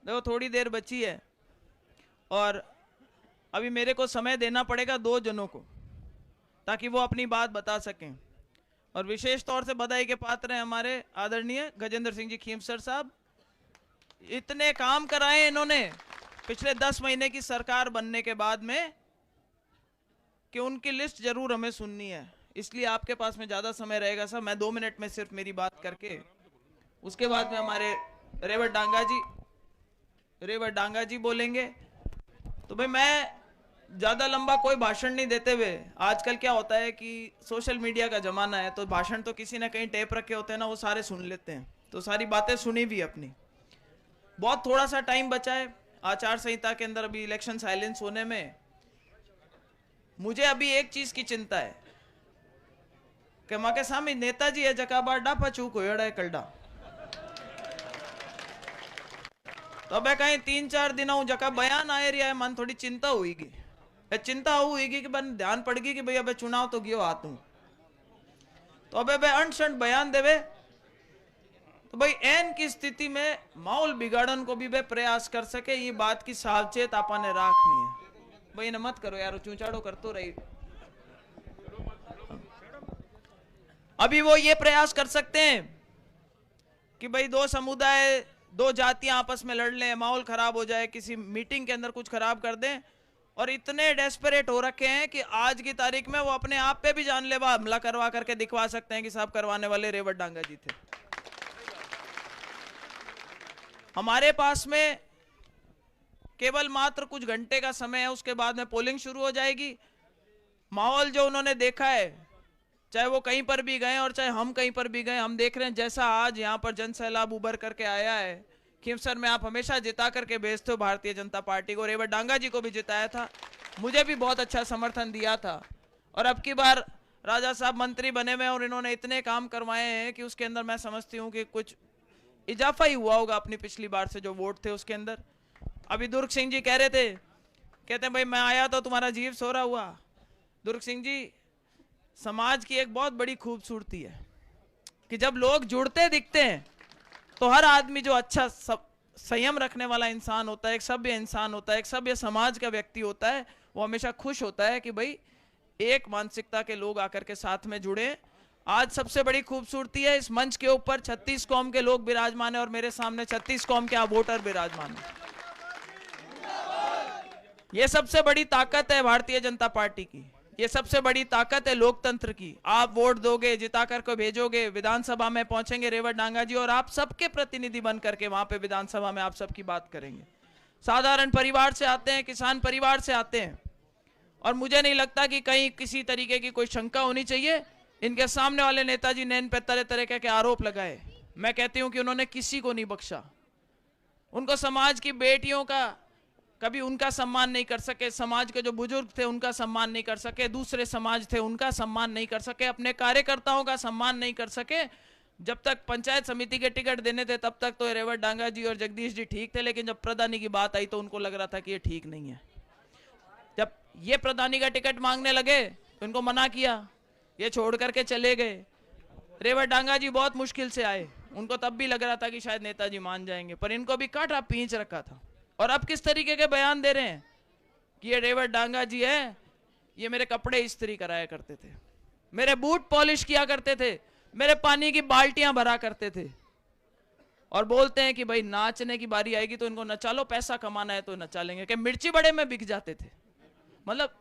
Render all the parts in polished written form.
देखो थोड़ी देर बची है और अभी मेरे को समय देना पड़ेगा 2 जनों को ताकि वो अपनी बात बता सकें। और विशेष तौर से बधाई के पात्र हैं हमारे आदरणीय गजेंद्र सिंह जी खीमसर साहब। इतने काम कराए इन्होंने पिछले 10 महीने की सरकार बनने के बाद में कि उनकी लिस्ट जरूर हमें सुननी है। इसलिए आपके पास में ज़्यादा समय रहेगा सर, मैं 2 मिनट में सिर्फ मेरी बात करके उसके बाद में हमारे रेवत डांगा जी बोलेंगे। तो भाई मैं ज़्यादा लंबा कोई भाषण नहीं देते हुए, आजकल क्या होता है कि सोशल मीडिया का ज़माना है तो भाषण तो किसी ने कहीं टेप रखे होते हैं ना, वो सारे सुन लेते हैं, तो सारी बातें सुनी भी अपनी। बहुत थोड़ा सा टाइम बचा है आचार संहिता के अंदर अभी इलेक्शन साइलेंस होने में। मुझे अभी एक चीज़ की चिंता है कि माँ के सामने नेताजी है जका बार डापा चूक हो है कलडा, तो अब कहीं 3-4 दिन जका बयान आए रहा है, मन थोड़ी चिंता हुईगी। चिंता हुईगी कि बन ध्यान पड़गी कि भाई अब चुनाव तो गयो हाथ हूं, तो अब अनशन बयान देवे तो भाई एन की स्थिति में माहौल बिगाड़न को भी वे प्रयास कर सके, ये बात की सावचेत आपा ने राखनी है। भाई ने मत करो यार, चूचाड़ो करतो रही। अभी वो ये प्रयास कर सकते हैं कि भाई 2 समुदाय 2 जातियां आपस में लड़ लें, माहौल खराब हो जाए, किसी मीटिंग के अंदर कुछ खराब कर दें, और इतने डेस्परेट हो रखे हैं कि आज की तारीख में वो अपने आप पे भी जानलेवा हमला करवा करके दिखवा सकते हैं कि साहब करवाने वाले रेवत डांगा जी थे। हमारे पास में केवल मात्र कुछ घंटे का समय है, उसके बाद में पोलिंग शुरू हो जाएगी। माहौल जो उन्होंने देखा है, चाहे वो कहीं पर भी गए और चाहे हम कहीं पर भी गए, हम देख रहे हैं जैसा आज यहाँ पर जन सैलाब उभर करके आया है। खीमसर में आप हमेशा जिता करके भेजते हो भारतीय जनता पार्टी को, रेवत डांगा जी को भी जिताया था, मुझे भी बहुत अच्छा समर्थन दिया था। और अब की बार राजा साहब मंत्री बने हुए और इन्होंने इतने काम करवाए हैं कि उसके अंदर मैं समझती हूँ कि कुछ इजाफा ही हुआ होगा अपनी पिछली बार से जो वोट थे उसके अंदर। अभी दुर्ग सिंह जी कह रहे थे, कहते हैं भाई मैं आया तो तुम्हारा जीव सो रहा हुआ। दुर्ग सिंह जी, समाज की एक बहुत बड़ी खूबसूरती है कि जब लोग जुड़ते दिखते हैं तो हर आदमी जो अच्छा संयम रखने वाला इंसान होता है, एक सभ्य इंसान होता है, एक सभ्य समाज का व्यक्ति होता है, वो हमेशा खुश होता है कि भाई एक मानसिकता के लोग आकर के साथ में जुड़े। आज सबसे बड़ी खूबसूरती है, इस मंच के ऊपर 36 कौम के लोग विराजमान है और मेरे सामने 36 कौम के वोटर विराजमान है। ये सबसे बड़ी ताकत है भारतीय जनता पार्टी की, ये सबसे बड़ी ताकत है लोकतंत्र की। आप वोट दोगे, जिता करके भेजोगे, विधानसभा में पहुंचेंगे रेवत डांगा जी और आप सबके प्रतिनिधि बन करके वहां पे विधानसभा में आप सबकी बात करेंगे। साधारण परिवार से आते हैं, किसान परिवार से आते हैं, और मुझे नहीं लगता कि कहीं किसी तरीके की कोई शंका होनी चाहिए। इनके सामने वाले नेताजी ने इन पर तरह तरह के आरोप लगाए, मैं कहती हूं कि उन्होंने किसी को नहीं बख्शा। उनको समाज की बेटियों का कभी उनका सम्मान नहीं कर सके, समाज के जो बुजुर्ग थे उनका सम्मान नहीं कर सके, दूसरे समाज थे उनका सम्मान नहीं कर सके, अपने कार्यकर्ताओं का सम्मान नहीं कर सके। जब तक पंचायत समिति के टिकट देने थे तब तक तो रेवत डांगा जी और जगदीश जी ठीक थे, लेकिन जब प्रधानी की बात आई तो उनको लग रहा था कि ये ठीक नहीं है। जब ये प्रधानी का टिकट मांगने लगे तो उनको मना किया, ये छोड़ करके चले गए। रेवत डांगा जी बहुत मुश्किल से आए, उनको तब भी लग रहा था कि शायद नेताजी मान जाएंगे, पर इनको भी काटा पींच रखा था। और अब किस तरीके के बयान दे रहे हैं कि ये रेवत डांगा जी है, ये मेरे कपड़े इस्त्री कराया करते थे, मेरे बूट पॉलिश किया करते थे, मेरे पानी की बाल्टियां भरा करते थे, और बोलते हैं कि भाई नाचने की बारी आएगी तो इनको नचा लो, पैसा कमाना है तो नचा लेंगे। कि मिर्ची बड़े में बिक जाते थे। मतलब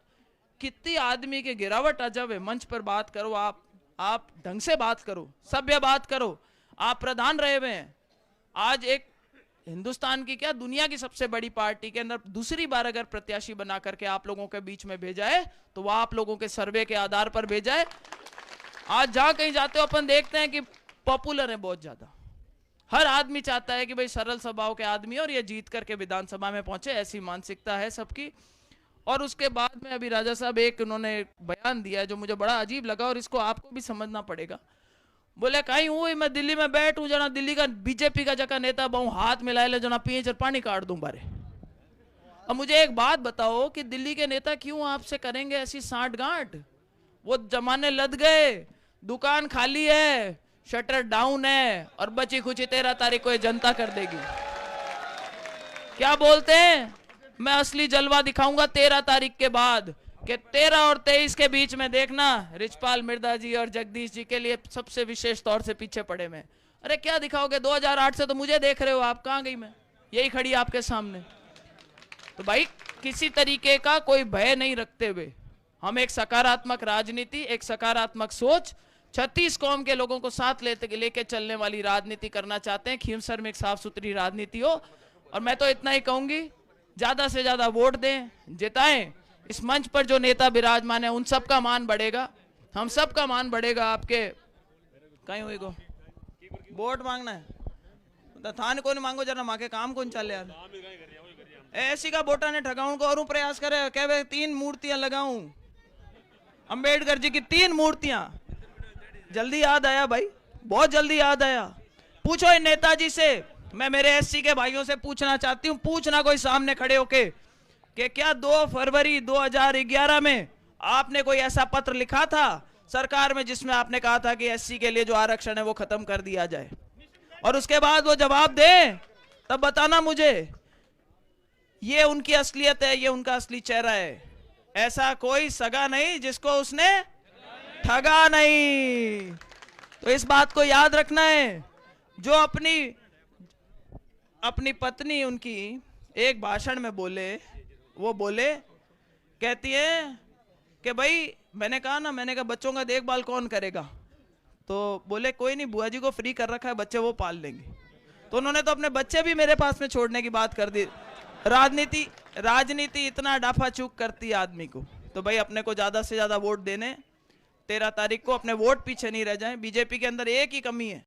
कितनी आदमी के गिरावट आ जावे। मंच पर बात करो, आप ढंग से बात करो, सभ्य बात करो। आप प्रधान रहे हुए हैं, आज एक हिंदुस्तान की क्या दुनिया की सबसे बड़ी पार्टी के अंदर दूसरी बार अगर प्रत्याशी बना करके आप लोगों के बीच में भेजा है तो वह आप लोगों के सर्वे के आधार पर भेजा है। आज जहां कहीं जाते हो अपन देखते हैं कि पॉपुलर है बहुत ज्यादा, हर आदमी चाहता है कि भाई सरल स्वभाव के आदमी और ये जीत करके विधानसभा में पहुंचे, ऐसी मानसिकता है सबकी। और उसके बाद में अभी राजा साहब एक उन्होंने बयान दिया है जो मुझे बड़ा अजीब लगा और इसको आपको भी समझना पड़ेगा। बोले कहीं हुई मैं दिल्ली में बैठू जना दिल्ली का बीजेपी का जगह नेता बहु हाथ मिलाए ले जना पींच और पानी काट दूं बारे। अब मुझे एक बात बताओ कि दिल्ली के नेता क्यों आपसे करेंगे ऐसी साठ गांठ? वो जमाने लद गए, दुकान खाली है, शटर डाउन है और बची खुची 13 तारीख को ये जनता कर देगी। क्या बोलते हैं, मैं असली जलवा दिखाऊंगा 13 तारीख के बाद, कि 13 और 23 के बीच में देखना रिचपाल मिर्दा जी और जगदीश जी के लिए सबसे विशेष तौर से पीछे पड़े मैं। अरे क्या दिखाओगे, 2008 से तो मुझे देख रहे हो आप, कहां गई मैं, यही खड़ी आपके सामने। तो भाई किसी तरीके का कोई भय नहीं रखते हुए हम एक सकारात्मक राजनीति, एक सकारात्मक सोच, 36 कौम के लोगों को साथ लेके चलने वाली राजनीति करना चाहते हैं। खींवसर में एक साफ सुथरी राजनीति हो। और मैं तो इतना ही कहूंगी, ज्यादा से ज्यादा वोट दें, जिताएं। इस मंच पर जो नेता विराजमान है उन सबका मान बढ़ेगा, हम सबका मान बढ़ेगा। आपके कहीं हुई को वोट मांगना है थान को मांगो, जरा माँ के काम कौन चल यार, ऐसी का वोटा ने ठगाऊं को और प्रयास करे, कह 3 मूर्तियां लगाऊं अंबेडकर जी की, 3 मूर्तियां। जल्दी याद आया भाई, बहुत जल्दी याद आया। पूछो इन नेताजी से, मैं मेरे एससी के भाइयों से पूछना चाहती हूं, पूछना कोई सामने खड़े होके कि क्या 2 फरवरी 2011 में आपने कोई ऐसा पत्र लिखा था सरकार में जिसमें आपने कहा था कि एससी के लिए जो आरक्षण है वो खत्म कर दिया जाए, और उसके बाद वो जवाब दे, तब बताना मुझे। ये उनकी असलियत है, ये उनका असली चेहरा है। ऐसा कोई सगा नहीं जिसको उसने ठगा नहीं। तो इस बात को याद रखना है। जो अपनी पत्नी उनकी एक भाषण में बोले, वो बोले, कहती है कि भाई मैंने कहा बच्चों का देखभाल कौन करेगा, तो बोले कोई नहीं, बुआ जी को फ्री कर रखा है, बच्चे वो पाल लेंगे। तो उन्होंने तो अपने बच्चे भी मेरे पास में छोड़ने की बात कर दी। राजनीति इतना डाफा चूक करती है आदमी को। तो भाई अपने को ज्यादा से ज्यादा वोट देने, 13 तारीख को अपने वोट पीछे नहीं रह जाएं। बीजेपी के अंदर एक ही कमी है,